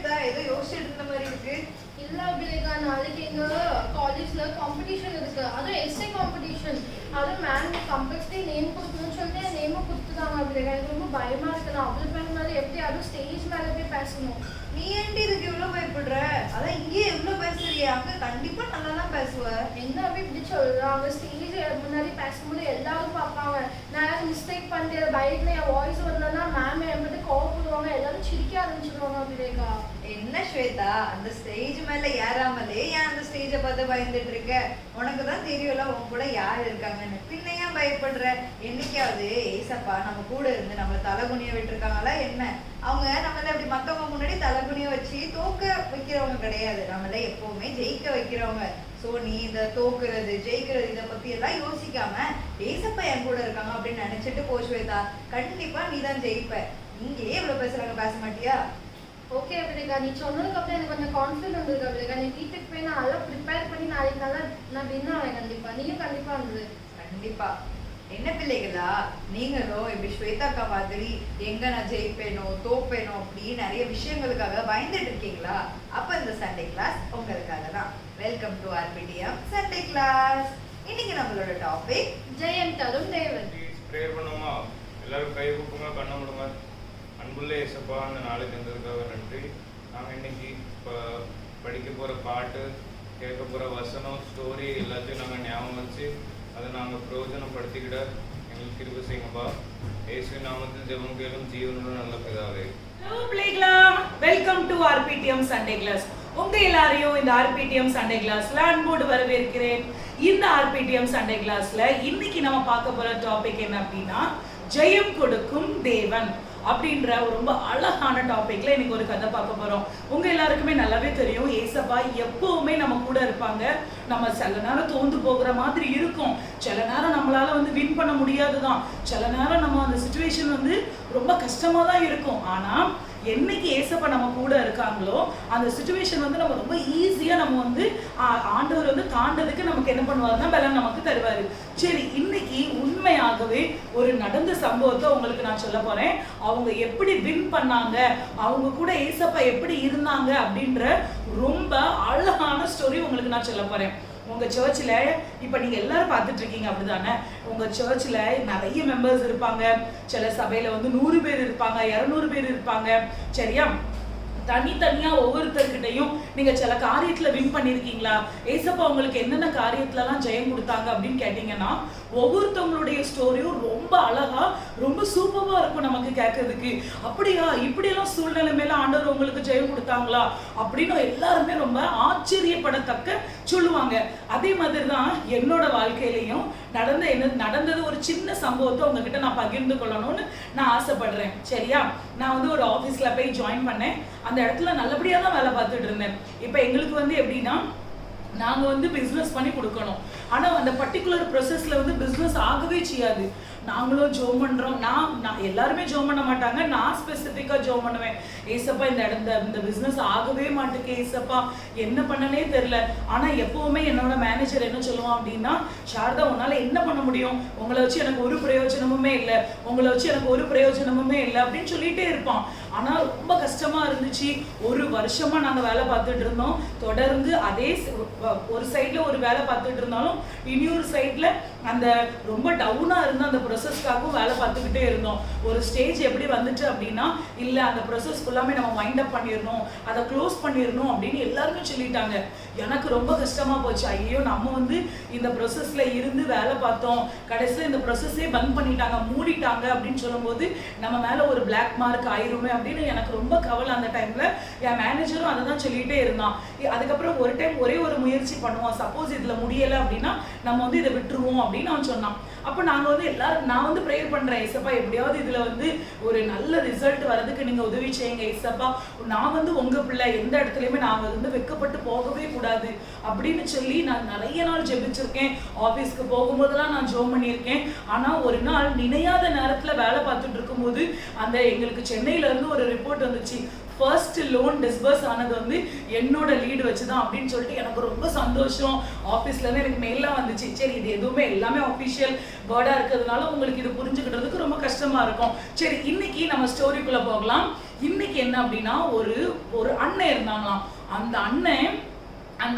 ஸ்வேதா ஏதோ யோசிச்சுட்டு இருந்த மாதிரி இருக்கு. இல்ல அபிலேகா, நாளைக்கு எங்க காலேஜ்ல காம்படிஷன் இருக்கு. அதுவும் எஸ்ஏ காம்படிஷன். அதுவும் மேம் கம்பல்சரி நேம் கொடுக்கணும்னு சொல்லிட்டு நேமும் கொடுத்துட்டாங்க அபிலேகா. எனக்கு ரொம்ப பயமா இருக்கு. நான் அவ்வளோ பேர் மேலே எப்படி அதுவும் ஸ்டேஜ் மேலே போய் பேசணும். நீ ஏன்டி இதுக்கு இவ்வளவு பயப்படுற? அதான் இங்கே எவ்வளவு பேசுறியா? அங்க கண்டிப்பா நல்லா தான் பேசுவ. என்ன அப்படி இப்படி சொல்றாங்க? ஸ்டேஜ் முன்னாடி பேசும்போது எல்லாரும் பார்ப்பாங்க. நான் யாரும் மிஸ்டேக் பண்ணிட்டு பயத்துல என் வாய்ஸ் வரலன்னா மேம் என் மட்டும் கோவப்படுவாங்க. எல்லாரும் சிரிக்க ஆரம்பிச்சிருவாங்க அபிலேகா. என்ன ஸ்வேதா, அந்த ஸ்டேஜ் மேல ஏறாமலே ஏன் அந்த ஸ்டேஜை பார்த்து பயந்துட்டு இருக்க? உனக்கு தான் தெரியும்ல உன் கூட யார் இருக்காங்கன்னு. பின்ன ஏன் பயப்படுற? என்னைக்காவது ஏசப்பா நம்ம கூட இருந்து நம்ம தலைகுனிய விட்டுருக்காங்களா என்ன? அவங்க நம்மள அப்படி மத்தவங்க முன்னாடி தலைகுனிய வச்சு தோக்க வைக்கிறவங்க கிடையாது. நம்மள எப்பவுமே ஜெயிக்க வைக்கிறவங்க. சோ நீ இந்த தோக்குறது ஜெயிக்கிறது இதை பத்தி எல்லாம் யோசிக்காம ஏசப்பா என் கூட இருக்காங்க அப்படின்னு நினைச்சிட்டு போ ஸ்வேதா. கண்டிப்பா நீ தான் ஜெயிப்ப. இங்கேயே இவ்வளவு பேசுறாங்க, பேச மாட்டியா? ஓகே அபிலேகா, நீ சொன்னதுக்கு அப்புறம் எனக்கு கொஞ்சம் கான்ஃபிடன்ட் இருக்கு அபிலேகா. நீ வீட்டுக்கு போய் நான் நல்லா ப்ரிப்பேர் பண்ணி நாளைக்கு நல்லா நான் வின் ஆவேன் கண்டிப்பா. நீயும் கண்டிப்பா இருந்தது. கண்டிப்பா. என்ன பிள்ளைகளா, நீங்களும் இப்படி ஸ்வேதாக்கா மாதிரி எங்க நான் ஜெயிப்பேனோ தோப்பேனோ அப்படி நிறைய விஷயங்களுக்காக பயந்துட்டு இருக்கீங்களா? அப்ப இந்த சண்டே கிளாஸ் உங்களுக்காக தான். Welcome to RPTM Sunday class. இன்னைக்கு நம்மளோட டாபிக் ஜெயம் தரும் தேவன். ப்ரேயர் பண்ணுவோமா? எல்லாரும் கை கூப்புங்க, கண்ணை மூடுங்க. அன்புள்ள இயேசப்பா, அந்த நாளை தந்ததுக்காக நன்றி. நாங்கள் இன்னைக்கு இப்போ படிக்க போகிற பாட்டு, கேட்க போகிற வசனம், ஸ்டோரி எல்லாத்தையும் நாங்கள் ஞாபகம் வச்சு அதை நாங்கள் பிரயோஜனப்படுத்திக்கிட எங்களுக்கு கிருபை செய்யுங்கப்பா. இயேசு நாமத்தில் ஜெபம் கேளும் ஜீவனுள்ள நல்ல பிதாவே. ஹலோ பிள்ளைகளா, welcome to RPTM Sunday class. உங்க எல்லாரையும் இந்த ஆர்பிடிஎம் சண்டே கிளாஸ்ல அன்போடு வரவேற்கிறேன். இந்த ஆர்பிடிஎம் சண்டே கிளாஸ்ல இன்னைக்கு நம்ம பார்க்க போற டாபிக் என்ன அப்படின்னா, ஜெயம் கொடுக்கும் தேவன் அப்படின்ற ஒரு ரொம்ப அழகான டாபிக்ல இன்னைக்கு ஒரு கதை பார்க்க போறோம். உங்க எல்லாருக்குமே நல்லாவே தெரியும், ஏசப்பா எப்பவுமே நம்ம கூட இருப்பாங்க. நம்ம சில நேரம் தோந்து போகிற மாதிரி இருக்கும், சில நேரம் நம்மளால வின் பண்ண முடியாதுதான், சில நேரம் நம்ம அந்த சிச்சுவேஷன் ரொம்ப கஷ்டமா தான் இருக்கும். ஆனா என்னைக்கு ஏசப்பா நம்ம கூட இருக்காங்களோ அந்த சிச்சுவேஷன் நம்ம ரொம்ப ஈஸியா நம்ம ஆண்டவர் தாண்டதுக்கு நமக்கு என்ன பண்ணுவாருன்னா பலன் நமக்கு தருவாரு. சரி, இன்னைக்கு உண்மையாகவே ஒரு நடந்த சம்பவத்தை உங்களுக்கு நான் சொல்ல போறேன். அவங்க எப்படி வின் பண்ணாங்க, அவங்க கூட ஏசப்பா எப்படி இருந்தாங்க அப்படின்ற ரொம்ப அழகான ஸ்டோரி உங்களுக்கு நான் சொல்ல போறேன். உங்க சர்ச்சில் இப்போ நீங்க எல்லாரும் பார்த்துட்டு இருக்கீங்க அப்படிதானே? உங்க சர்ச்சில் நிறைய மெம்பர்ஸ் இருப்பாங்க. சில சபையில 100 பேர் இருப்பாங்க, 200 பேர் இருப்பாங்க. சரியா? தனித்தனியா ஒவ்வொருத்தர்கிட்டையும் நீங்க சில காரியத்துல வின் பண்ணிருக்கீங்களா? ஏசப்பா உங்களுக்கு என்னென்ன காரியத்துலலாம் ஜெயம் கொடுத்தாங்க அப்படின்னு கேட்டீங்கன்னா, ஒவ்வொருத்தவங்களுடைய ஸ்டோரியும் ரொம்ப அழகா ரொம்ப சூப்பரா இருக்கும் நமக்கு கேட்கறதுக்கு. அப்படியா, இப்படியெல்லாம் சூழ்நிலை மேல ஆண்டவர் உங்களுக்கு ஜெயம் கொடுத்தாங்களா அப்படின்னு எல்லாருமே ரொம்ப ஆச்சரியப்படத்தக்க சொல்லுவாங்க. அதே மாதிரி தான் என்னோட வாழ்க்கையிலையும் நடந்தது ஒரு சின்ன சம்பவத்தை உங்ககிட்ட நான் பகிர்ந்து கொள்ளணும்னு நான் ஆசைப்படுறேன். சரியா? நான் ஒரு ஆஃபீஸ்ல போய் ஜாயின் பண்ணேன். அந்த இடத்துல நல்லபடியா தான் வேலை பார்த்துட்டு இருந்தேன். இப்போ எங்களுக்கு எப்படின்னா, நாங்க பிசினஸ் பண்ணி கொடுக்கணும். ஆனா அந்த பர்டிகுலர் ப்ரொசஸ்ல பிசினஸ் ஆகவே செய்யாது. நாங்களும் ஜோம் பண்றோம். நான் எல்லாருமே ஜோம் பண்ண மாட்டாங்க, நான் ஸ்பெசிஃபிக்கா ஜோம் பண்ணுவேன். ஏசப்பா இந்த பிசினஸ் ஆகவே மாட்டேங்க ஏசப்பா, என்ன பண்ணனே தெரியல. ஆனா எப்பவுமே என்னோட மேனேஜர் என்ன சொல்லுவான் அப்படின்னா, சாரதா உன்னால என்ன பண்ண முடியும், உங்களை வச்சு எனக்கு ஒரு பிரயோஜனமுமே இல்லை, உங்களை வச்சு எனக்கு ஒரு பிரயோஜனமுமே இல்லை அப்படின்னு சொல்லிட்டே இருப்பான். ஆனா ரொம்ப கஷ்டமா இருந்துச்சு. ஒரு வருஷமா நாங்க வேலை பார்த்துட்டு இருந்தோம். தொடர்ந்து அதே ஒரு சைட்ல ஒரு வேலை பார்த்துட்டு இருந்தாலும் இன்னொரு சைட்ல அந்த ரொம்ப டவுனா இருந்த அந்த ப்ரொசஸ்க்காகவும் வேலை பார்த்துக்கிட்டே இருந்தோம். ஒரு ஸ்டேஜ் எப்படி வந்துச்சு அப்படின்னா, இல்ல அந்த ப்ரொசஸ் ஃபுல்லாமே நம்ம வைண்ட் அப் பண்ணிடணும், அதை க்ளோஸ் பண்ணிடணும் அப்படின்னு எல்லாருமே சொல்லிட்டாங்க. எனக்கு ரொம்ப கஷ்டமா போச்சு. ஐயோ, நம்ம இந்த ப்ரொசஸ்ல இருந்து வேலை பார்த்தோம், கடைசியில் இந்த ப்ரொசஸே பந்த் பண்ணிட்டாங்க, மூடிட்டாங்க அப்படின்னு சொல்லும்போது நம்ம மேல ஒரு பிளாக் மார்க் ஆயிருமே அப்படின்னு எனக்கு ரொம்ப கவலை. அந்த டைம்ல என் மேனேஜரும் அதை தான் சொல்லிட்டே இருந்தான். அதுக்கப்புறம் ஒரு டைம் ஒரே ஒரு முயற்சி பண்ணுவோம், சப்போஸ் இதுல முடியலை அப்படின்னா நம்ம இதை விட்டுருவோம் அப்படின்னு அவன் சொன்னான். அப்போ நாங்கள் எல்லாரும் நான் ப்ரேயர் பண்ணுறேன், ஏசப்பா எப்படியாவது இதில் ஒரு நல்ல ரிசல்ட் வரதுக்கு நீங்கள் உதவி செய்யுங்க ஏசப்பா. நான் உங்கள் பிள்ளை, எந்த இடத்துலையுமே நான் வெக்கப்பட்டு போகவே கூடாது அப்படின்னு சொல்லி நான் நிறைய நாள் ஜெபிச்சிருக்கேன். ஆஃபீஸ்க்கு போகும்போதெல்லாம் நான் ஜோம் பண்ணியிருக்கேன். ஆனால் ஒரு நாள் நினையாத நேரத்தில் வேலை பார்த்துட்டு இருக்கும்போது எங்களுக்கு சென்னையிலேருந்து ஒரு ரிப்போர்ட் வந்துச்சு. ஃபர்ஸ்ட் லோன் டிஸ்பர்ஸ் ஆனது என்னோட லீடு வச்சுதான் அப்படின்னு சொல்லிட்டு எனக்கு ரொம்ப சந்தோஷம். ஆஃபீஸ்ல இருந்து எனக்கு மெயிலாம் வந்துச்சு. சரி, இது எதுவுமே எல்லாமே ஆஃபிஷியல் வேர்டா இருக்கிறதுனால உங்களுக்கு இது புரிஞ்சுக்கிட்டதுக்கு ரொம்ப கஷ்டமா இருக்கும். சரி, இன்னைக்கு நம்ம ஸ்டோரிக்குள்ள போகலாம். இன்னைக்கு என்ன அப்படின்னா ஒரு ஒரு அண்ணன் இருந்தாங்களாம். அந்த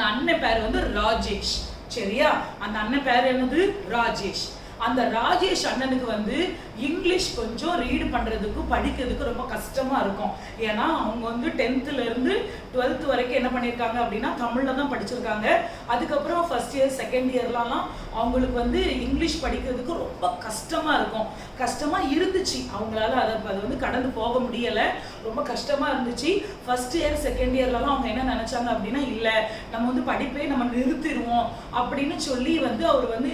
அண்ணன் பேர் வந்து ராஜேஷ். சரியா? அந்த அண்ணன் பேர் என்னது? ராஜேஷ். அந்த ராஜேஷ் அண்ணனுக்கு வந்து இங்கிலீஷ் கொஞ்சம் ரீடு பண்றதுக்கு படிக்கிறதுக்கு ரொம்ப கஷ்டமா இருக்கும். ஏன்னா அவங்க வந்து 10th இருந்து 12th வரைக்கும் என்ன பண்ணியிருக்காங்க அப்படின்னா தமிழ்ல தான் படிச்சிருக்காங்க. அதுக்கப்புறம் ஃபர்ஸ்ட் இயர் செகண்ட் இயர்லாம் அவங்களுக்கு வந்து இங்கிலீஷ் படிக்கிறதுக்கு ரொம்ப கஷ்டமா இருக்கும். கஷ்டமா இருந்துச்சு, அவங்களால அதை வந்து கடந்து போக முடியல, ரொம்ப கஷ்டமா இருந்துச்சு. ஃபர்ஸ்ட் இயர் செகண்ட் இயர்லாம் அவங்க என்ன நினைச்சாங்க அப்படின்னா, இல்ல நம்ம வந்து படிப்பே நம்ம நிறுத்திடுவோம் அப்படின்னு சொல்லி வந்து அவர் வந்து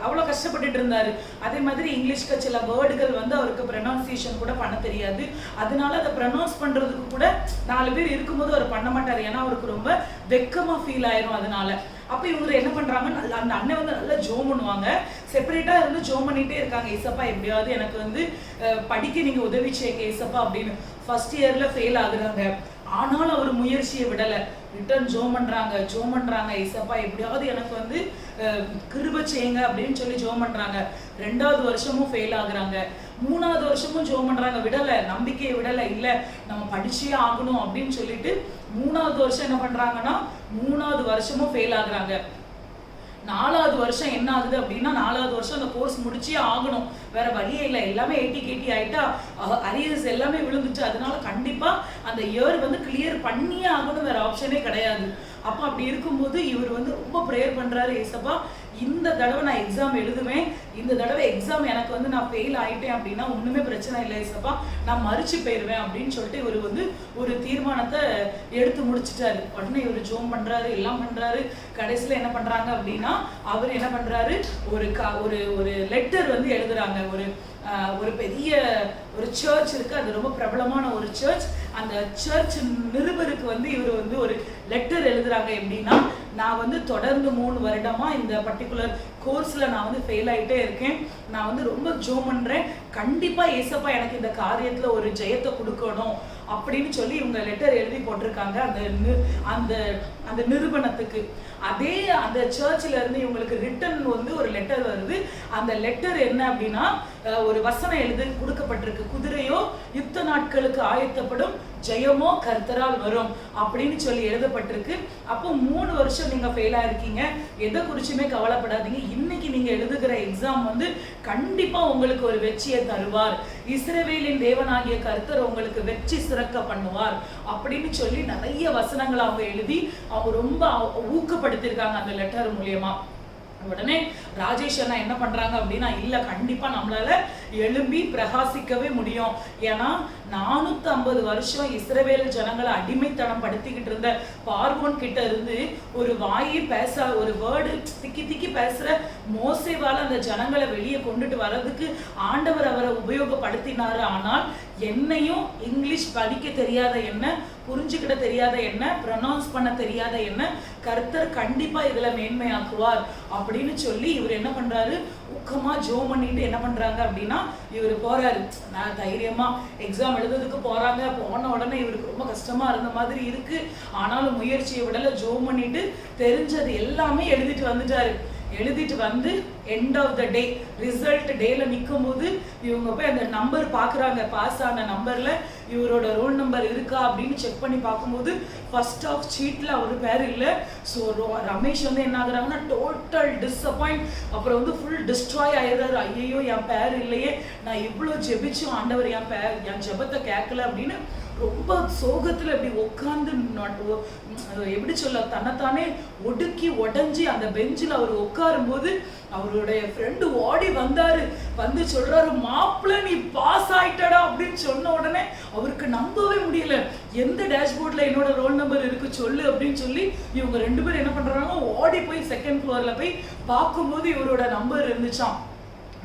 அவ்வளோ கஷ்டப்பட்டுட்டு இருந்தாரு. அதே மாதிரி இங்கிலீஷ்க்கு சில வேர்டுகள் வந்து அவருக்கு ப்ரொனவுன்சியேஷன் கூட பண்ண தெரியாது. அதனால அதை ப்ரொனவுன்ஸ் பண்றதுக்கு கூட 4 பேர் இருக்கும்போது அவர் பண்ண மாட்டார். ஏன்னா அவருக்கு ரொம்ப வெக்கமா ஃபீல் ஆயிரும். அதனால அப்ப இவங்க என்ன பண்றாங்க, அந்த அண்ணன் வந்து நல்லா ஜோம் பண்ணுவாங்க, செப்பரேட்டா இருந்து ஜோம் பண்ணிட்டே இருக்காங்க. ஏசப்பா எப்படியாவது எனக்கு வந்து படிக்க நீங்க உதவி செய்யுங்க ஏசப்பா அப்படின்னு. ஃபர்ஸ்ட் இயர்ல ஃபெயில் ஆகுறாங்க. ஆனாலும் அவர் முயற்சியை விடல, ரிட்டர்ன் ஜோம் பண்றாங்க ஏசப்பா எப்படியாவது எனக்கு வந்து கிருபை செய்யுங்க அப்படின்னு சொல்லி ஜோம் பண்றாங்க. 2வது வருஷமும் ஃபெயில் ஆகுறாங்க. 3வது வருஷமும் ஜோம் பண்றாங்க, விடல, நம்பிக்கையை விடல, இல்ல நம்ம படிச்சே ஆகணும் அப்படின்னு சொல்லிட்டு 3வது வருஷம் என்ன பண்றாங்கன்னா 3வது வருஷமும் ஃபெயில் ஆகுறாங்க. 4வது வருஷம் என்ன ஆகுது அப்படின்னா, 4வது வருஷம் அந்த கோர்ஸ் முடிச்சே ஆகணும், வேற வழியே இல்லை, எல்லாமே 80 ஆயிட்டா, அரியர்ஸ் எல்லாமே விழுந்துச்சு. அதனால கண்டிப்பா அந்த இயர் வந்து கிளியர் பண்ணியே ஆகணும், வேற ஆப்ஷனே கிடையாது. அப்ப அப்படி இருக்கும்போது இவர் வந்து ரொம்ப ப்ரேயர் பண்றாரு, ஏசப்பா இந்த தடவை நான் எக்ஸாம் எழுதுவேன், இந்த தடவை எக்ஸாம் எனக்கு வந்து நான் ஃபெயில் ஆயிட்டேன் அப்படின்னா ஒண்ணுமே பிரச்சனை இல்லை ஏசப்பா, நான் மறிச்சு போயிடுவேன் அப்படின்னு சொல்லிட்டு இவர் வந்து ஒரு தீர்மானத்தை எடுத்து முடிச்சிட்டாரு. உடனே இவர் ஜோம் பண்றாரு, எல்லாம் பண்றாரு. கடைசியில என்ன பண்றாங்க அப்படின்னா, அவர் என்ன பண்றாரு, ஒரு லெட்டர் வந்து எழுதுறாங்க. ஒரு பெரிய ஒரு சர்ச் இருக்கு, அது ரொம்ப பிரபலமான ஒரு சர்ச். அந்த சர்ச் நிருபருக்கு வந்து இவர் வந்து ஒரு லெட்டர் எழுதுறாங்க. எப்படின்னா, நான் வந்து தொடர்ந்து 3 வருடமா இந்த பர்டிகுலர் கோர்ஸ்ல நான் வந்து ஃபெயில் ஆயிட்டே இருக்கேன், நான் வந்து ரொம்ப ஜோம் பண்றேன், கண்டிப்பா ஏசப்பா எனக்கு இந்த காரியத்துல ஒரு ஜெயத்தை கொடுக்கணும் அப்படின்னு சொல்லி இவங்க லெட்டர் எழுதி போட்டிருக்காங்க அந்த நிறுவனத்துக்கு. அதே அந்த சர்ச்ல இருந்து இவங்களுக்கு ரிட்டன் வந்து ஒரு லெட்டர் வருது. அந்த லெட்டர் என்ன அப்படின்னா, ஒரு வசனம் எழுதி கொடுக்கப்பட்டிருக்கு, குதிரையோ யுத்த நாட்களுக்கு ஆயத்தப்படும், ஜெயமோ கர்த்தரால் வரும் அப்படின்னு சொல்லி எழுதப்பட்டிருக்கு. அப்போ 3 வருஷம் நீங்க ஃபெயிலா இருக்கீங்க, எதை குறிச்சுமே கவலைப்படாதீங்க, இன்னைக்கு நீங்க எழுதுகிற எக்ஸாம் வந்து கண்டிப்பா உங்களுக்கு ஒரு வெற்றியை தருவார், இஸ்ரவேலின் தேவனாகிய கர்த்தர் உங்களுக்கு வெற்றி சிறக்க பண்ணுவார் அப்படின்னு சொல்லி நிறைய வசனங்களை அவங்க எழுதி அவங்க ரொம்ப ஊக்கப்படுத்திருக்காங்க அந்த லெட்டர் மூலியமா. உடனே ராஜேஷ் அண்ணா என்ன பண்றாங்க அப்படின்னா, இல்ல கண்டிப்பா நம்மளால எழும்பி பிரகாசிக்கவே முடியும். ஏன்னா 450 வருஷம் இஸ்ரவேல் ஜனங்களை அடிமைத்தனம் படுத்திக்கிட்டு இருந்த பார்வோன் கிட்ட இருந்து ஒரு வாயை பேச, ஒரு வேர்டு திக்கி பேசுற மோசேவால அந்த ஜனங்களை வெளியே கொண்டுட்டு வர்றதுக்கு ஆண்டவர் அவரை உபயோகப்படுத்தினாரு. ஆனால் என்னையும் இங்கிலீஷ் படிக்க தெரியாத என்ன, புரிஞ்சுக்கிட தெரியாத என்ன, ப்ரொனவுன்ஸ் பண்ண தெரியாத என்ன, கர்த்தர் கண்டிப்பா இதுல மேன்மையாக்குவார் அப்படின்னு சொல்லி இவர் என்ன பண்றாரு, ஊக்கமா ஜோம் பண்ணிட்டு என்ன பண்றாங்க அப்படின்னா, இவர் போறாரு. நான் தைரியமா எக்ஸாம் எழுதுறதுக்கு போறாங்க. போன உடனே இவருக்கு ரொம்ப கஷ்டமா இருந்த மாதிரி இருக்கு, ஆனாலும் முயற்சியை விடல, ஜோம் பண்ணிட்டு தெரிஞ்சது எல்லாமே எழுதிட்டு வந்துட்டாரு. எழுதிட்டு வந்து end of the day, result டேல நிற்கும் போது இவங்க போய் அந்த நம்பர் பாக்குறாங்க, பாஸ் ஆன நம்பர்ல இவரோட ரோல் நம்பர் இருக்கா அப்படின்னு செக் பண்ணி பார்க்கும்போது ஃபர்ஸ்ட் ஆஃப் சீட்ல அவர் பேர் இல்லை. ஸோ ரமேஷ் வந்து என்ன ஆகுறாங்கன்னா டோட்டல் டிஸப்பாயிண்ட், அப்புறம் வந்து ஃபுல் டிஸ்ட்ராய் ஆயிடுறாரு. ஐயோ என் பேர் இல்லையே, நான் இவ்வளோ ஜெபிச்சும் ஆண்டவர் என் ஜெபத்தை கேட்கல அப்படின்னு ரொம்ப சோகத்துல இப்படி உட்கார்ந்து எப்படி சொல்ல, தன்னைத்தானே ஒடுக்கி உடஞ்சி அந்த பெஞ்சில் அவர் உட்காரும் போது அவருடைய ஃப்ரெண்டு ஓடி வந்தாரு. வந்து சொல்றாரு, மாப்பிள்ள நீ பாஸ் ஆயிட்டடா அப்படின்னு சொன்ன உடனே அவருக்கு நம்பவே முடியல. எந்த டேஷ்போர்ட்ல என்னோட ரோல் நம்பர் இருக்கு சொல்லு அப்படின்னு சொல்லி இவங்க 2 பேரும் என்ன பண்றாங்க, ஓடி போய் செகண்ட் ஃப்ளோர்ல போய் பார்க்கும்போது இவரோட நம்பர் இருந்துச்சாம்.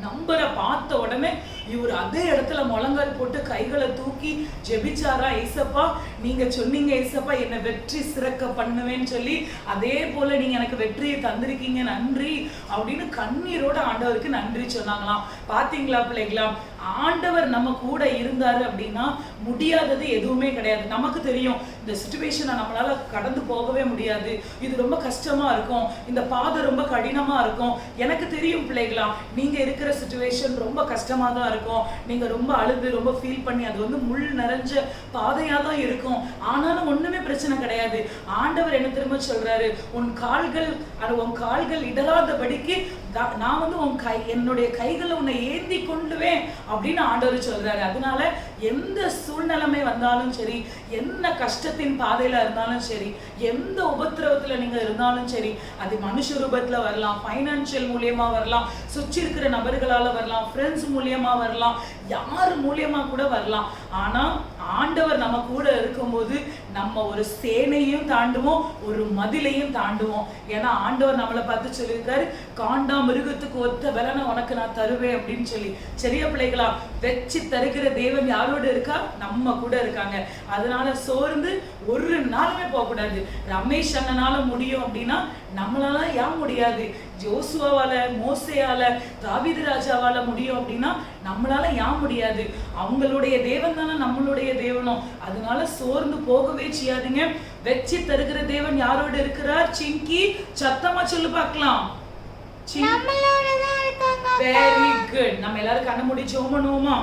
நம்பரை பார்த்த உடனே இவர் அதே இடத்துல முழங்கால் போட்டு கைகளை தூக்கி ஜெபிச்சாரா, ஏசப்பா நீங்க சொன்னீங்க ஏசப்பா என்னை வெற்றி சிறக்க பண்ணுவேன்னு சொல்லி, அதே போல நீங்க எனக்கு வெற்றியை தந்திருக்கீங்க, நன்றி அப்படின்னு கண்ணீரோட ஆண்டவருக்கு நன்றி சொன்னாங்களாம். பாத்தீங்களா பிள்ளைங்களா, ஆண்டவர் நம்ம கூட இருந்தாரு அப்படின்னா முடியாதது எதுவுமே கிடையாது. நமக்கு தெரியும் இந்த சிச்சுவேஷனை நம்மளால கடந்து போகவே முடியாது, இது ரொம்ப கஷ்டமா இருக்கும், இந்த பாதை ரொம்ப கடினமா இருக்கும். எனக்கு தெரியும் பிள்ளைகளா, நீங்க இருக்கிற சிச்சுவேஷன் ரொம்ப கஷ்டமா தான் இருக்கும். நீங்க ரொம்ப அழுது ரொம்ப ஃபீல் பண்ணி அது வந்து முள் நிறைஞ்ச பாதையா தான் இருக்கும். ஆனாலும் ஒண்ணுமே பிரச்சனை கிடையாது. ஆண்டவர் என்ன திரும்ப சொல்றாரு, உன் கால்கள் இடராதபடிக்கு நான் வந்து என்னுடைய கைகளை உன்னை ஏந்தி கொண்டுவேன் அப்படின்னு ஆண்டவர் சொல்றாரு. அதனால எந்த சூழ்நிலைமை வந்தாலும் சரி, என்ன கஷ்டத்தின் பாதையில இருந்தாலும் சரி, எந்த உபத்திரவத்துல நீங்க இருந்தாலும் சரி, அது மனுஷ ரூபத்துல வரலாம், பைனான்சியல் மூலியமா வரலாம், சுற்றி இருக்கிற நபர்களால வரலாம், ஃப்ரெண்ட்ஸ் மூலியமா வரலாம், யார் மூலியமா கூட வரலாம். ஆனா ஆண்டவர் நம்ம கூட இருக்கும்போது நம்ம ஒரு சேனையும் தாண்டுவோம், ஒரு மதிலையும் தாண்டுவோம். ஏன்னா ஆண்டவர் நம்மளை பார்த்து சொல்லியிருக்காரு, காண்டா மிருகத்துக்கு ஒத்த பலனை உனக்கு நான் தருவேன் அப்படின்னு சொல்லி. சரியா பிள்ளைகளா, வெச்சு தருகிற தேவன் யாரோடு இருக்கா? நம்ம கூட இருக்காங்க. அதனால சோர்ந்து ஒரு நாளுமே போக கூடாது. ரமேஷ் அண்ணனால முடியும் அப்படின்னா நம்மளால ஏன் முடியாது? ஜோசுவாவால, மோசேயால, தாவீது ராஜாவால முடியும் அப்படின்னா நம்மளால ஏன் முடியாது? அவங்களுடைய தேவன் தானே நம்மளுடைய தேவனும். அதனால சோர்ந்து போகவே செய்யாதீங்க. வெற்றி தருகிற தேவன் யாரோடு இருக்கிறார்? சிங்கி சத்தமா சொல்லு பார்க்கலாம். Very good. நம்ம எல்லாரும் கண்ண மூடி ஜெபம் பண்ணுவோமா?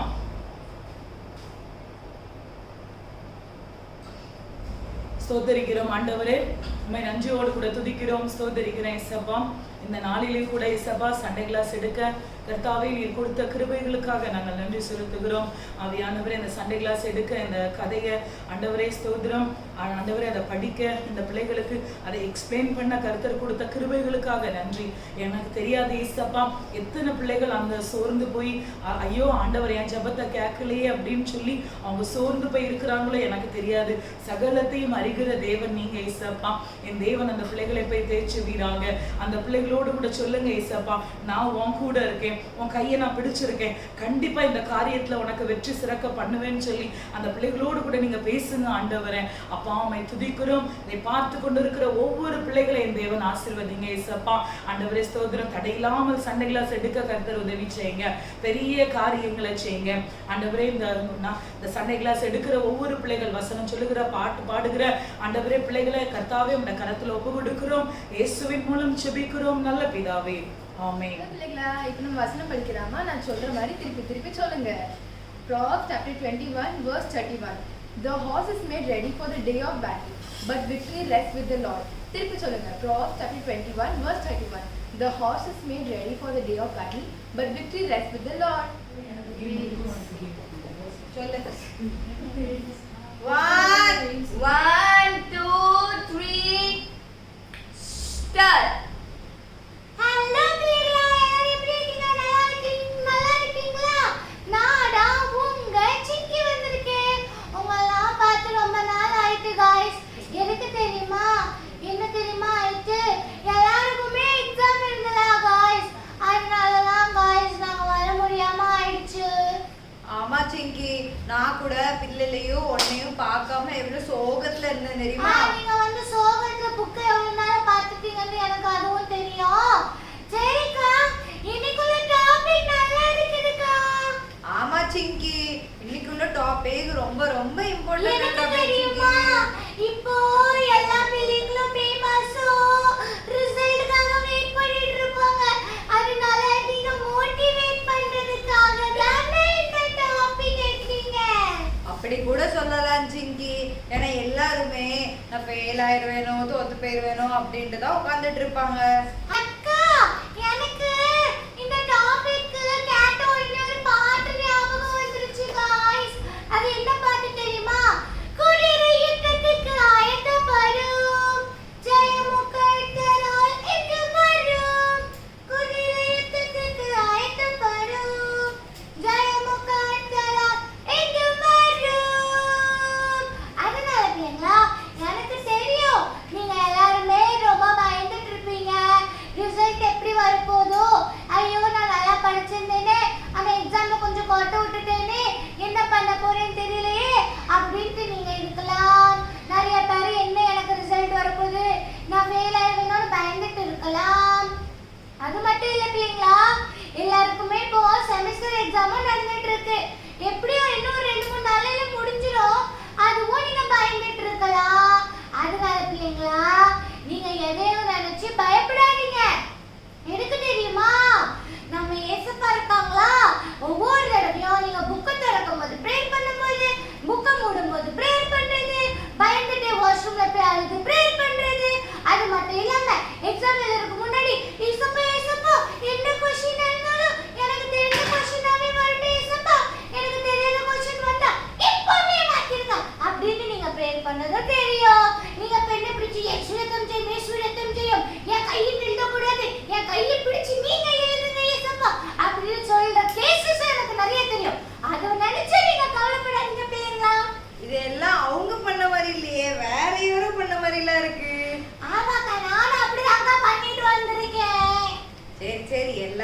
ஸ்தோத்திரிக்கிறோம் ஆண்டவரே, உம்மை நன்றியோடு கூட துதிக்கிறோம், ஸ்தோத்திரிக்கிறேன் இயேசப்பா. இந்த நாளிலே கூட இயேசப்பா சண்டே கிளாஸ் எடுக்க கர்த்தாவே நீர் கொடுத்த கிருபைகளுக்காக நாங்கள் நன்றி செலுத்துகிறோம். ஆவியானவரே, இந்த சண்டே கிளாஸ் எடுக்க இந்த கதையை ஆண்டவரே ஸ்தோத்திரம், ஆண்டவரே அதை படிக்க இந்த பிள்ளைகளுக்கு அதை எக்ஸ்பிளைன் பண்ண கர்த்தர் கொடுத்த கிருபைகளுக்காக நன்றி. எனக்கு தெரியாது இயேசப்பா, எத்தனை பிள்ளைகள் அந்த சோர்ந்து போய் ஐயோ ஆண்டவர் என் ஜெபத்தை கேட்கலையே அப்படின்னு சொல்லி அவங்க சோர்ந்து போய் இருக்கிறாங்களோ எனக்கு தெரியாது. சகலத்தையும் அறிகிற தேவன் நீங்க இயேசப்பா. என் தேவன் அந்த பிள்ளைகளை போய் தேய்ச்சி வீராங்க. அந்த பிள்ளைகளோடு கூட சொல்லுங்க இயேசப்பா, நான் உன் கூட இருக்கேன், உன் கையை நான் பிடிச்சிருக்கேன், கண்டிப்பா இந்த காரியத்துல உனக்கு வெற்றி சிறக்க பண்ணுவேன்னு சொல்லி அந்த பிள்ளைகளோடு கூட நீங்க பேசுங்க ஆண்டவரே. அப்பா உம்மை துதிக்கிறோம். இதை பார்த்து கொண்டு இருக்கிற ஒவ்வொரு பிள்ளைகளையும் தேவன் ஆசீர்வதிங்க இயேசப்பா. ஆண்டவரே ஸ்தோத்திரம். தடையில்லாமல் சண்டே கிளாஸ் எடுக்க கர்த்தர் உதவி செய்யுங்க, பெரிய காரியங்களை செய்யுங்க ஆண்டவரே. இந்த சண்டே கிளாஸ் எடுக்கிற ஒவ்வொரு பிள்ளைகள், வசனம் சொல்லுகிற, பாட்டு பாடுகிற ஆண்டவரே பிள்ளைகளை கர்த்தாவே உம்முடைய கரத்துல ஒப்பு கொடுக்கிறோம். இயேசுவின் மூலம் ஜெபிக்கிறோம் நல்ல பிதாவே, ஆமென். பிள்ளைகளா, இப்போ நம்ம வசனம் படிக்கலாமா? நான் சொல்ற மாதிரி திருப்பி சொல்லுங்க. Proverbs chapter 21 verse 31. The horse is made ready for the day of battle, but victory rests with the Lord. திருப்பி சொல்லுங்க. Proverbs chapter 21 verse 31. The horse is made ready for the day of battle, but victory rests with the Lord. சொல்லுங்க. 1 2 3 start. Hello பிள்ளைகளா, எல்லாரும் எப்படி இருக்கீங்க? நல்லா இருக்கீங்களா? நாடா உங்க சிங்கி வந்திருக்கேன். உங்களெல்லாம் பார்த்து ரொம்ப நாள் ஆயிட்டு காய்ஸ். எனக்கு தெரியுமா என்ன தெரியுமா ஆயிட்டு? எல்லாருக்குமே எக்ஸாம் இருந்ததா காய்ஸ். அதனாலதான் காய்ஸ் நாங்க வர முடியாம ஆயிடுச்சு. ஆமா சிங்கி, நான் கூட பிள்ளைலையும் உன்னையும் பார்க்காம எவ்வளவு சோகத்துல இருந்தேன் தெரியுமா? நீங்க வந்து சோகத்துல புக்கை எவ்வளவு நேரம் பார்த்துட்டீங்கன்னு எனக்கு அதுவும் தெரியும். சரிக்கா, இன்னைக்குள்ள டாபிக் நல்லா இருக்குதுக்கா. ஆமா சிங்கி, இன்னைக்குள்ள டாபிக் ரொம்ப ரொம்ப இம்பார்ட்டன்ட். எனக்கு தெரியுமா, இப்போ எல்லா பிள்ளைங்களும் மே மாசம் ரிசல்ட்காக வெயிட் பண்ணிட்டு இருப்பாங்க. அதனால நீங்க மோட்டிவேட் பண்றதுக்காக தான் இந்த டாபிக் எடுத்தீங்க. அப்படி கூட சொல்லலாம் சிங்கி. ஏன்னா எல்லாருமே நான் ஃபெயில் ஆயிடுவேனோ தோத்து போயிடுவேனோ அப்படின்ட்டு தான் உட்காந்துட்டு இருப்பாங்க. அக்கா, எனக்கு இந்த டாபிக் கேட்ட உடனே ஒரு பாட்டு ஞாபகம் வந்துருச்சு காய்ஸ். அது என்ன பாட்டு தெரியுமா? குதிரை யுத்தத்துக்கு ஆயத்தப்படும், ஜெயமுகத்தரால் எங்கு வரும். குதிரை யுத்தத்துக்கு ஆயத்தப்படும், ஜெயமுகத்தரால் எங்கு வரும். அதனால பிள்ளைங்களா, எனக்கு தெரியும் நீங்க எல்லாருமே ரொம்ப பயந்துட்டு இருப்பீங்க. ரிசல்ட் எப்படி வரப்போதோ, ஐயோ நான் நல்லா படிச்சிருந்தேனே, அந்த எக்ஸாம்ல கொஞ்சம் கோட்டை விட்டுட்டேனே, என்ன பண்ண போறேன்னு தெரியலையே அப்படின்ட்டு நீங்க இருக்கலாம். நிறைய பேர் என்ன எனக்கு ரிசல்ட் வரப்போகுது, நான் ஃபெயில் ஆயிடுவேன்னு பயந்துட்டு இருக்கலாம். அது மட்டும் இல்ல பிள்ளைங்களா, எல்லாருக்குமே இப்போ செமஸ்டர் எக்ஸாமும் நடந்துட்டு இருக்கு.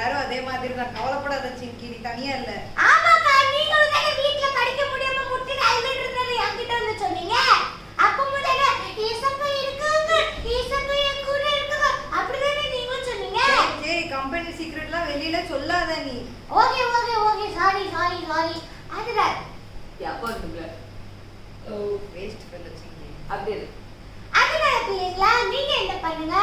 எல்லாரும் அதே மாதிரி தான், கவலைப்படாத சிங்கி, நீ தனியா இல்ல. ஆமாக்கா, நீங்களும் தானே வீட்ல படிக்க முடியாம முட்டி அழுதுட்டு இருந்தது என்கிட்ட வந்து சொன்னீங்க. அப்ப முதல்ல ஈசப்பா இருக்காங்க, ஈசப்பா என் கூட இருக்காங்க அப்படிதானே நீங்களும் சொன்னீங்க. சரி, கம்பெனி சீக்ரெட்லாம் வெளியில சொல்லாத நீ. Okay okay okay, sorry sorry sorry. அதுதான் எப்போ இருக்குல்ல வேஸ்ட் ஃபெல்லோ சிங்கி. அப்படி இருக்கு. அதனால பிள்ளைங்களா நீங்க என்ன பண்ணுங்க,